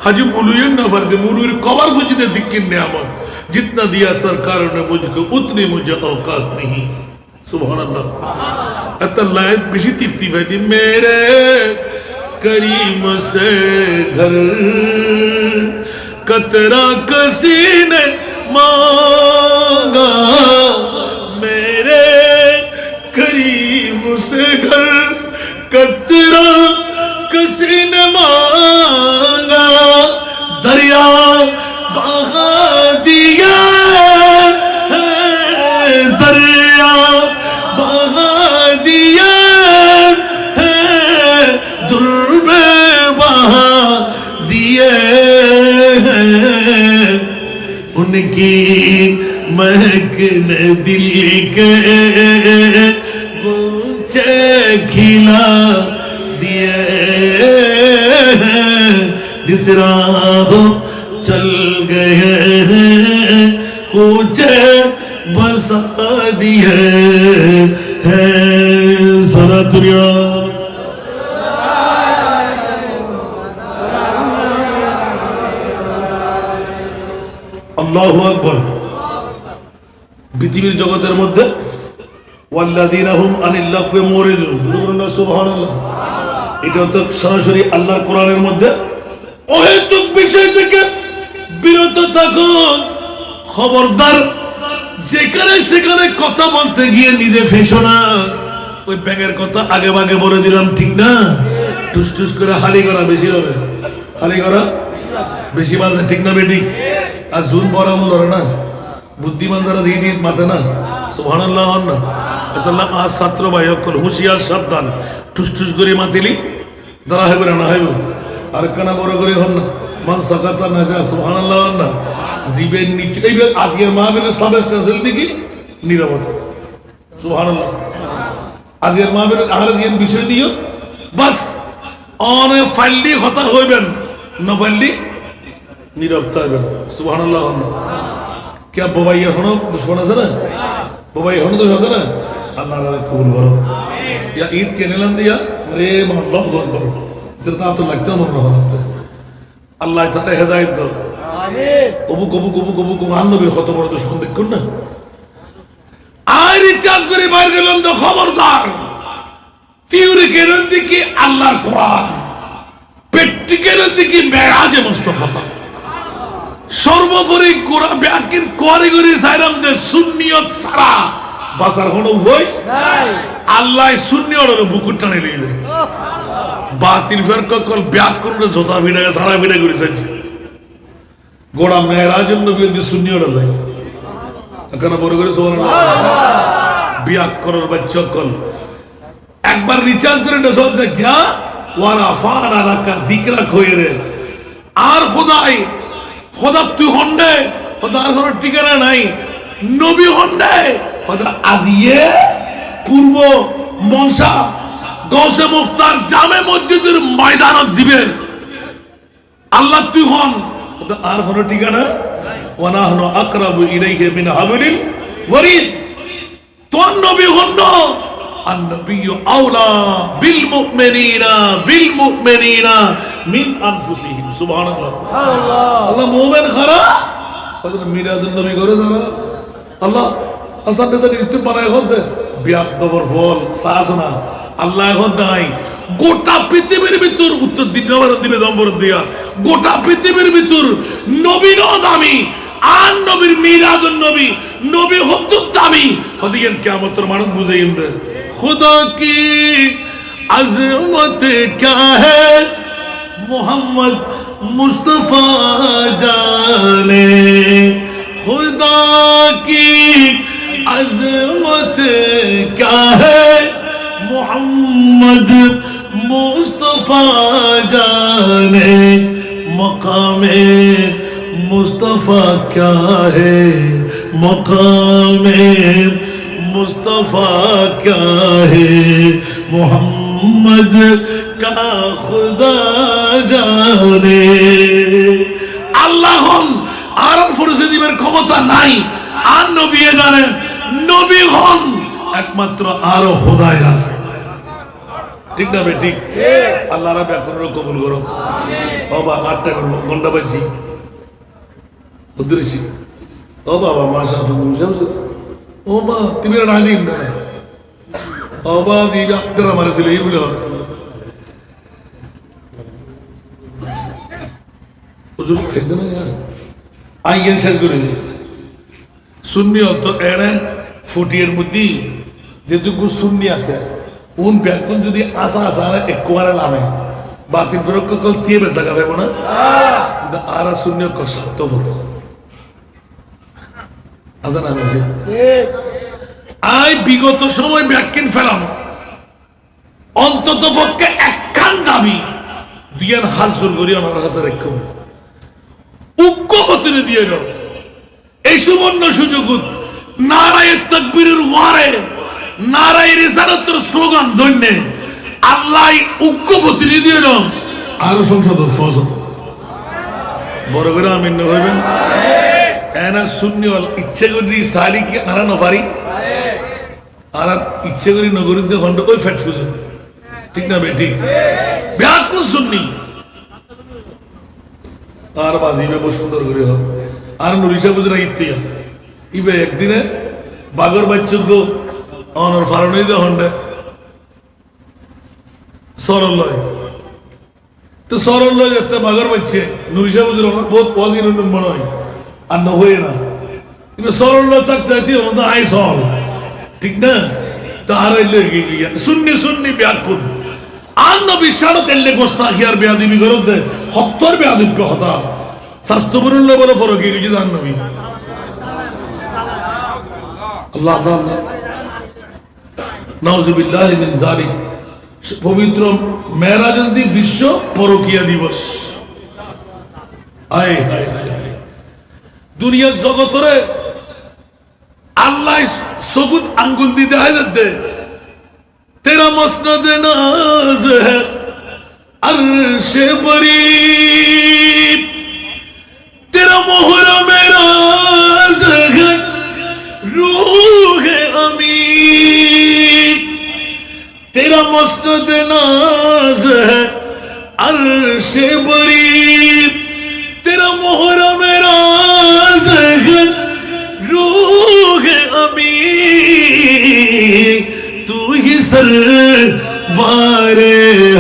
हाजी मुलुयन ना फर्दे मुलुयर कवर फुजिदे दिक्किन नियामत जितना दिया सरकार ने मुझको उतनी मुझे औकात नहीं सुभान अल्लाह अतल्लाह बिशी तिफ्ती वैदी मेरे करीम से घर कतरा किसी ने मांगा मेरे करीम से घर कतरा किसी ने मांगा दरिया बहा दिया दरिया बहा दिया दुर्बे बहा दिए उनकी महक ने दिल के गुंचे खिला दिए जिस राह चल गए कुछ बसा दिए हैं सरा दुनिया আল্লাহু আকবার পৃথিবীর জগতের মধ্যে ওয়াল্লাযীনা হুম আনিল লাগwi মুরিদুন সুবহানাল্লাহ এটা তো সরাসরি আল্লাহর কোরআনের মধ্যে অহেতুক বিষয় থেকে বিরত থাকো খবরদার যেখানে সেখানে কথা বলতে গিয়ে নিজে ফেসো না ওই ব্যাঙের কথা আগে ভাগে বলে দিলাম ঠিক না টুস টুস করে হালি করা বেশি হবে হালি করা বেশি বাজে ঠিক না বেটি আর জুন বরাম ধরে না বুদ্ধিমান যারা জিদি মাথে না সুবহানাল্লাহ না এতলা আজ ছাত্র ভাই সকল হুঁশিয়ার সাবধান টুস টুস করে মাতিলি ধরা হবে না হইব আর কানা বড় করে হন না মান সাকাতা না যা সুবহানাল্লাহ না জীবের নিচে এই আজকের মাহফিলের সাবস্টেন্স হইল কি নীরবতা সুবহানাল্লাহ আজকের মাহফিলের আহলে জিন বিষয় দিও বাস অনে ফাইলি কথা হইবেন না ফাইলি নীরবতা হইবেন সুবহানাল্লাহ क्या बोबाई हनो दुश्मन আছে না बोबाई हनो दोष আছে না আল্লাহ রে কবুল করো या ईद के निलन दिया रे अल्लाहु अकबर तेरा तो लगता मन रहा लगता अल्लाह तारे हिदायत करो आमीन कबू कबू कबू कबू कबू আন নবীর কত বড় দুশমন দেখুন না আর রিচার্জ করে বাইরে গেলাম তো খবরদার থিওরি কেরল দিকে আল্লাহর কোরআন প্র্যাকটিক্যাল দিকে মেরাজে মুস্তাফা সর্বোপরি কোরআন ব্যাকির কারিগরি সাইরাম দে সুন্নিয়ত ছাড়া বাজার কোনো উপায় নাই আল্লাহ সুন্নিয়তের বুকুট টানে লইলে বাতিল ফিরকা কল ব্যাকরণে জোতা ভিড়ে সারা ভিড়ে করেছেন গোড়া মেরাজের নবীর দি সুন্নিয়ত আল্লাহ এখানে বড় করে সুবহানাল্লাহ ব্যাকরণের বাচ্চা কল একবার রিচার্জ করে না সব দেখ যা ওয়ারা ফানা লাকা যিকরা কইরে আর খোদাই খোদা তুই হন্ডে খোদা আর কোনো ঠিকানা নাই নবী হন্ডে খোদা আজিয়ে পূর্ব মনসা গৌসে মুখতার জামে মসজিদের ময়দানত জিবে আল্লাহ তুই হন খোদা আর কোনো ঠিকানা ওয়ানাহনু আকরাবু ইলাইহি মিন হাবলিল ওয়ারিদ তোর নবী হন্ড النبي أولى بالمؤمنين من أنفسهم سبحان الله الله مؤمن خرا هذا ميلاد النبي করে যারা আল্লাহ হাসান নেতা নিতে পারায় হতে বিয়া দবর ফল সাসনা আল্লাহ হদাই গোটা পৃথিবীর ভিতর উত্তর দিনবার দিবে দম্বর দিয়া গোটা পৃথিবীর ভিতর নবী দামি আর নবীর মিলাদুন নবী নবী হত্যু দামি হদিয়েন কিয়ামতের মানুষ বুঝাইন দে खुदा की अजमत क्या है मोहम्मद मुस्तफा जाने खुदा की अजमत क्या है मोहम्मद मुस्तफा जाने मकामे मुस्तफा क्या है मकामे मुस्तफा क्या है मोहम्मद का खुदा जाने আল্লাহ হন আর ফরজে দিবের ক্ষমতা নাই আর নবী জানেন নবী হন একমাত্র আর খোদা জানে ঠিক না ঠিক আল্লাহ রাব্বি কোন কবুল করো বাবা 8টা ঘন্টা বাজি উদ্দেশ্যি ও বাবা মাশাআল্লাহ ও মা তুমি রাজিম না আওয়াজ এই আত্মা আমার ছিল এই বলে হুজুর খেতে না আইয়েন শেষ করে সুন্নি অত এনে ফুটিয়ের মধ্যে যেটুকু সুন্নি আছে উন ব্যাকুন যদি আসা আসা একবারে নামে বাতিল ফেরক কল দিয়ে বেচা খাবে না আর সুন্নি কষ্ট হতো আজান আমেছে আই বিগত সময় ব্যাখ্যান ফেলাম অন্তত পক্ষে একখান দাবি দিয়ান হাজুর করি আমার কাছে রেখো উক্ক হতে দিয়ে দাও এই সুবর্ণ সুযোগ নারায়ে তাকবীরের ওয়ারে নারায়ে রিসালাতের স্লোগান ধন্যে আল্লাহ উক্ক হতে দিয়ে দাও আর সংসদ ফজল বড় করে আমিন হইবেন এনা সুন্নি ওয়াল ইচ্ছে করি সারি কি আরা নফারি আর ইচ্ছে করি নগরীতে খন্ড ওই ফ্যাট ফুজে ঠিক না বে ঠিক ব্যাকুল সুন্নি আর বাজিবে বহু সুন্দর করে হয় আর নুরিশা বুঝরা ইত্তিয়া ইবে একদিনে বাগর বাচ্চুক অনর ফারণই দে হন্ডে সরল লয় তো সরল লয় যেতে বাগর বাচ্চে নুরিশা বুঝরা বহুত ওয়াজিন মনে হয় আর না হয়ে না ইবে সরল লয় থাকতে থাকতে আই সল ঠিক না তো আর সুন্নি সুন্নি ব্যাকুল আর নবী সাড়ে তেলে গোস্তা হিয়ার বেয়াদিবি করতে হত্তর বেয়াদিব্য হতা স্বাস্থ্যপূর্ণ বড় ফরক কি কিছু দান নবী আল্লাহ আল্লাহ নাউজুবিল্লাহি মিন যালিক পবিত্র মেরাজের দিন বিশ্ব পরকীয়া দিবস আয় হায় হায় দুনিয়ার জগতরে আল্লাহ সবুত আঙ্গুল দিয়ে দেখা যাচ্ছে तेरा मसनद नाज है अर्श बरी तेरा मोहर मेरा है रूह अमी तेरा मसनद नाज है अर्श बरी तेरा मोहर मेरा है रूह अमी तू ही सरवारे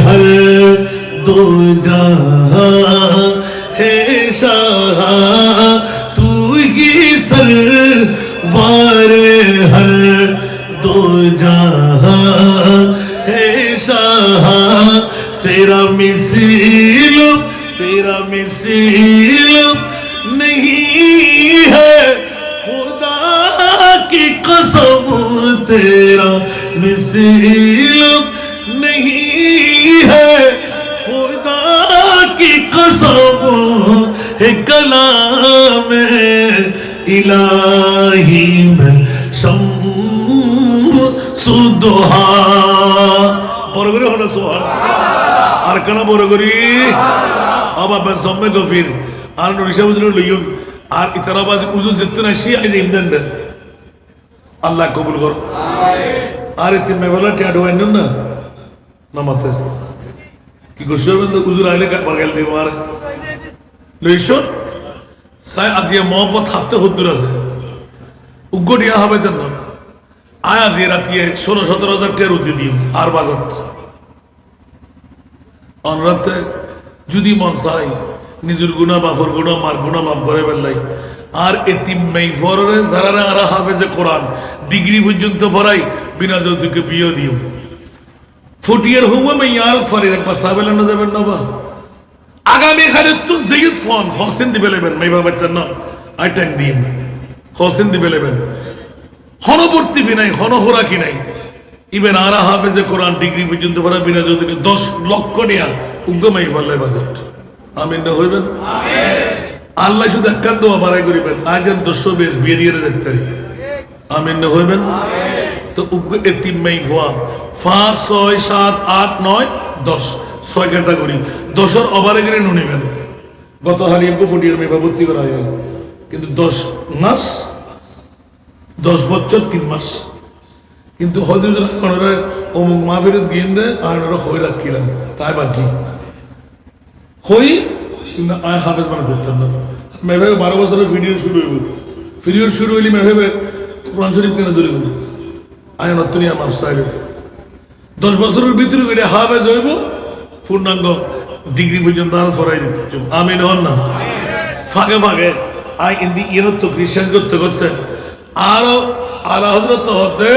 हर दो जहां है शाह तू ही सरवारे हर दो जहां है शाह तेरा मिसील नहीं है खुदा की कसम तेरा मिसील नहीं है खुदा की कसम है कलाम इलाही में शम्सुद्दुहा বড় করে হলো সুবহানাল্লাহ আর কেন বড় করি আবা সম্মে গফির আর নুরিশা বুঝলো লইয়ুন আর ইতারাবাজ উজু যেতে না সি আইজ ইমদান আল্লাহ কবুল করো আর এতে মেঘলা টিয়াডো আইন না নামাতে কি করছো বন্ধু হুজুর আইলে বাগাল দিব আর লইছন সাই আজিয়া মোহাম্মদ হাতে হুদ্দুর আছে উগ্র দিয়া হবে তেন আয় আজি রাতিয়ে 16-17 টিয়ার উদ্দি দিম আর বাগত অনরাতে যদি মন চাই নিজের গুণা বাফর গুণা মার গুণা মাফ করে বেলাই আর এতিম মেইফরে যারা আর হাফেজে কোরআন ডিগ্রি পর্যন্ত পড়াই বিনা যৌতুকে বিয়ে দিও ফুটিয়ার হুয়া মে ইয়ারত ফারির একবার সাবেলা না যাবেন না বা আগামী খালি তুন জেইদ ফোন হোসেন দিবে লেবেন মাই বাবা না আই টাইম দিন হোসেন দিবে লেবেন হনবর্তী ফি নাই হনহরা কি নাই ইবেন আরা হাফেজে কোরআন ডিগ্রি পর্যন্ত পড়া বিনা যদি 10 লক্ষ নিয়া উগ্গমাই ফেললে বাজেট আমিন না হইবেন আমিন আল্লাহ শুধু একখান দোয়া বাড়াই করিবেন আজেন 220 বিয়ে দিয়ে যেতে আমিন না হইবেন আমিন তো উগ্গ এতিম মাই ফোয়া 5 6 7 8 9 10 6 ক্যাটাগরি 10 এর ওভারে গেলে নিবেন গত হালি একটু ফুটিয়ে মেফা ভর্তি করা হয় কিন্তু 10 মাস 10 বছর 3 মাস কিন্তু হয়তো ওনারা অমুক মাহফিলত গিয়ে দেয় আর ওরা হয়ে রাখিলাম তাই বাজি হই কিন্তু আয় হাফেজ বানাতে পারতাম না মেভাবে 12 বছরের ভিডিও শুরু হইলে মেভাবে কোরআন শরীফ কেন ধরে আয় নতুনিয়া মাফ সাহেব 10 বছরের ভিতরে গেলে হাফেজ হইব পূর্ণাঙ্গ ডিগ্রি পর্যন্ত আর ফরাই দিতে আমিন হন না ফাঁকে ফাঁকে আয় ইন্দি ইয়েনত খ্রিস্টান করতে করতে আরো আলা হজরত হতে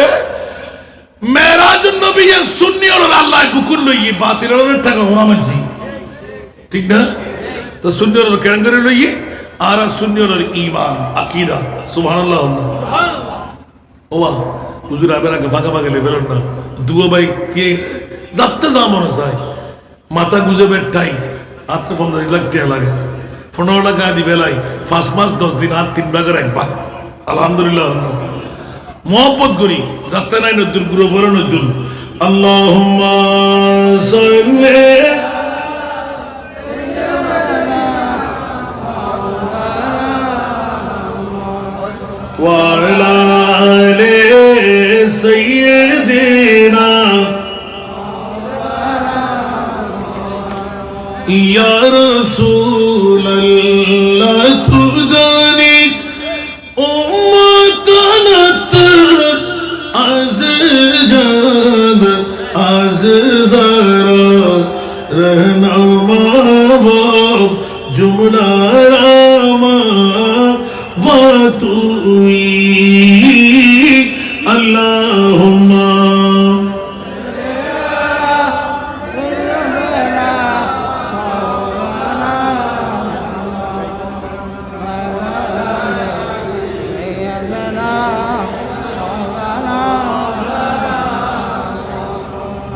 মেরাজ নবী সুন্নি আর আল্লাহ বুকুল লইয়ে বাতিলের টাকা ওনা মানছি ঠিক না তো সুন্নি আর কেন করে লইয়ে আর সুন্নি আর ঈমান আকীদা সুবহানাল্লাহ সুবহানাল্লাহ ওয়া হুজুর আবার আগে ফাঁকা ফাঁকা লেভেল না দুও ভাই কে যাতে যা মনে চায় মাথা গুজে বেটাই আত্ম 50 লাখ টাকা লাগে 15 টাকা দি বেলাই 5 মাস 10 দিন আর 3 ভাগের 1 ভাগ আলহামদুলিল্লাহ মোহাম্মত করি যাতে নাই নদুর গুরু ভরে নদুর আল্লাহুম্মা সাল্লি ওয়া আলা আলি সাইয়্যিদিনা ইয়া রাসূলুল্লাহ তুজানি উম্মাতানাত আযজান আযজারা রহনুমা জুমলা রামা বাতুই আল্লাহুম্মা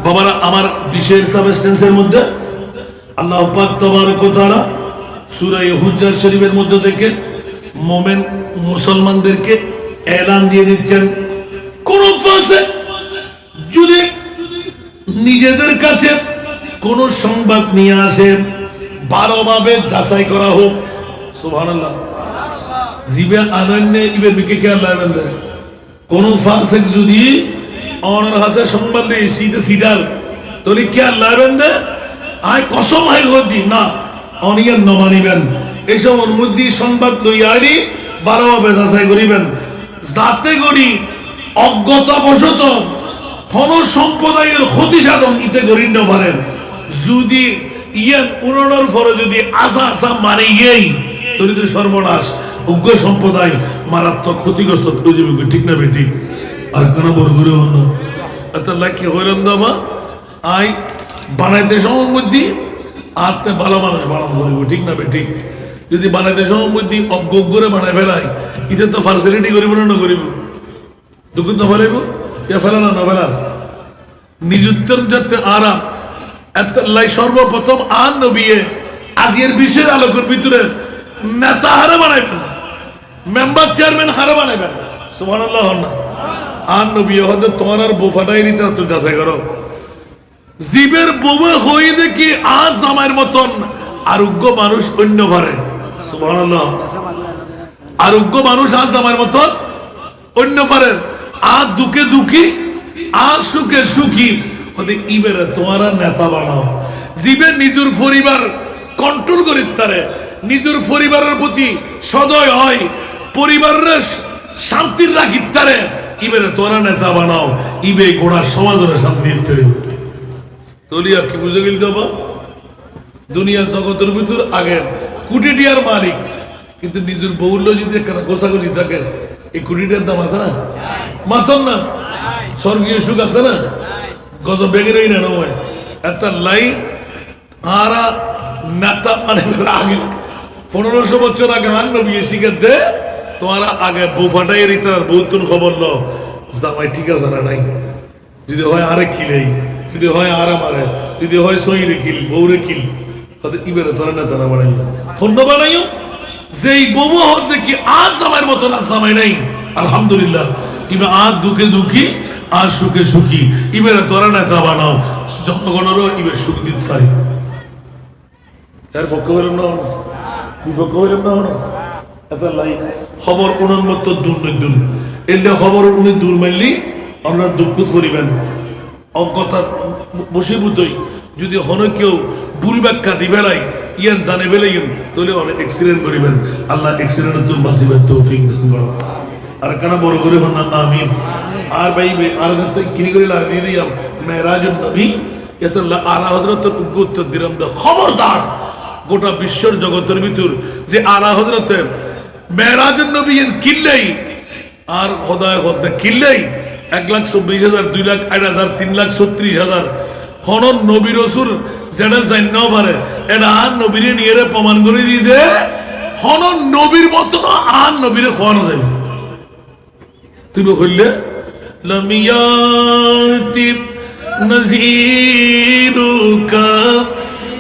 বাবারা আমার বিশেষ সাবস্টেন্সের মধ্যে আল্লাহ পাক তাবারক ওয়া তাআলা সূরা হুজরাত শরীফের মধ্যে থেকে মুমিন মুসলমানদেরকে এলান দিয়ে দিচ্ছেন কোন ফাসিক যদি নিজেদের কাছে কোন সংবাদ নিয়ে আসে 12 ভাবে যাচাই করা হোক সুবহানাল্লাহ জিবে আনন্যে ইবে বিকে কে আল্লাহ বান্দা কোন ফাসিক যদি অনার হাসে সংবাদ নিয়ে সিধে সিটার তোলি কে আল্লাহ বান্দা আয় কসম হয় গদি না অনিয়ন নমানিবেন এসব মধ্যে সংবাদ লইয়ানি 12 ভাবে যাচাই করিবেন যাতে করি অজ্ঞতাবশত কোন সম্প্রদায়ের ক্ষতি সাধন ইতে করি না পারেন যদি ইয়ান উনানোর পরে যদি আসা আসা মানে এই তোর তো সর্বনাশ অজ্ঞ সম্প্রদায় মারাত্মক ক্ষতিগ্রস্ত হয়ে যাবে ঠিক না বেটি আর কেন বড় করে হল এত লাখি হইলাম দামা আই বানাইতে সময় মধ্যে আত্মে ভালো মানুষ বানানো করিব ঠিক না বেটি যদি বানাইতে সময় মধ্যে অজ্ঞ করে বানাই ফেলাই ইতে তো ফার্সিলিটি করিব না করিব দুঃখ তো ফেলাইব কে ফেলা না ফেলা নিযুক্তের যাতে আরাম এত লাই সর্বপ্রথম আন নবিয়ে আজির বিশেষ আলোকের ভিতরে নেতা হারে বানাইবেন মেম্বার চেয়ারম্যান হারে বানাইবেন সুবহানাল্লাহ না আন নবী হয়তো তোমার আর বউ ফাটাই নিতে তো যাচাই করো জীবের বউ হই দেখি আজ জামাইয়ের মতন আরোগ্য মানুষ অন্য ঘরে সুবহানাল্লাহ আরোগ্য মানুষ আজ জামাইয়ের মতন অন্য ঘরে আজ দুঃখে দুঃখী আজ সুখে সুখী হতে ইবেরে তোমার নেতা বানাও জীবের নিজের পরিবার কন্ট্রোল করি তারে নিজের পরিবারের প্রতি সদয় হয় পরিবারের শান্তির রাখি তারে ইবেরে তোরা নেতা বানাও ইবে গোড়া সমাজের শান্তি তলিয়া কি বুঝে গেল বাবা দুনিয়া জগতের ভিতর আগে কোটি টিয়ার মালিক কিন্তু নিজের বউল্য যদি একটা গোসাগুজি থাকে এই কোটিটার দাম আছে না মাথন না স্বর্গীয় সুখ আছে না গজব বেগেরই না নয় এত লাই আরা নেতা মানে আগে 1500 বছর আগে আর নবী শিখাত দে তোমারা আগে বউ ফাটাই রিতে আর বহুতন খবর লো জামাই ঠিক আছে না নাই যদি হয় আরে খিলেই যদি হয় আরা মারে যদি হয় সইরে কিল বউরে কিল তাদের ইবেরে তোরা নেতা না বানাইও ফোন বানাইও যেই বউ হত দেখি আজ জামাইয়ের মতো না জামাই নাই আলহামদুলিল্লাহ ইবে আজ দুঃখে দুঃখী আর সুখে সুখী ইবেরে তোরা নেতা বানাও জনগণেরও ইবে সুখ দিতে পারি এর পক্ষ হইলাম না বিপক্ষ হইলাম না এত লাই খবর উন্নত দূর নদুন এলে খবর উনি দূর মারলি আমরা দুঃখ করিবেন অজ্ঞতার বসীভূতই যদি হনো কেউ ভুল ব্যাখ্যা দিবেলাই ইয়ান জানে বেলাইন তাহলে অনেক অ্যাক্সিডেন্ট করিবেন আল্লাহ অ্যাক্সিডেন্টের তুম বাঁচিবেন তৌফিক দান করো আর কেন বড় করে হন না আমিন আর ভাই আর কিনি করে আর দিয়ে দিলাম মেরাজুন নবী এত আলা হযরতের উত্তর দিলাম খবরদার গোটা বিশ্বর জগতের ভিতর যে আলা হযরতের মেরাজুন নবী কিল্লাই আর খোদায় খোদা কিল্লাই 1,24,000 2,08,000 3,36,000 হনন নবী রাসূল যেটা জান্ন পারে এটা আর নবীরে নিয়ে প্রমাণ করে দিতে হনন নবীর মতো আর নবীরে খোয়ানো যাবে তুমি কইলে লামিয়াতি নজিরুকা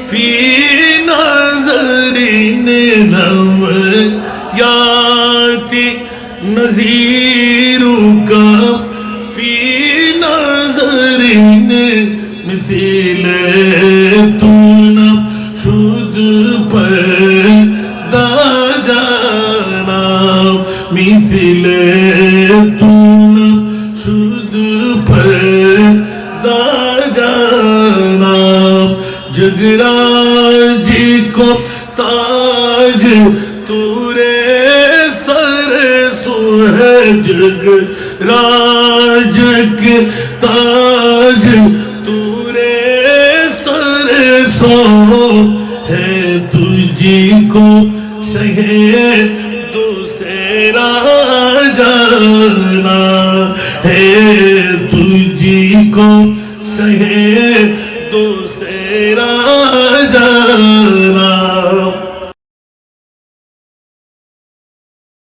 ফি নজরিন লামিয়াতি নজিরুকা ফি নজরিন মিথিলে তুনা শুদ পয়দা জানা মিথিলে তুনা শুদ পয়দা জানা जगराज को ताज तूरे सर सुहे जगराज के ताज तूरे सर सो है तुझी को सहे दूसरा जाना है तुझी को सहे दूसरा जाना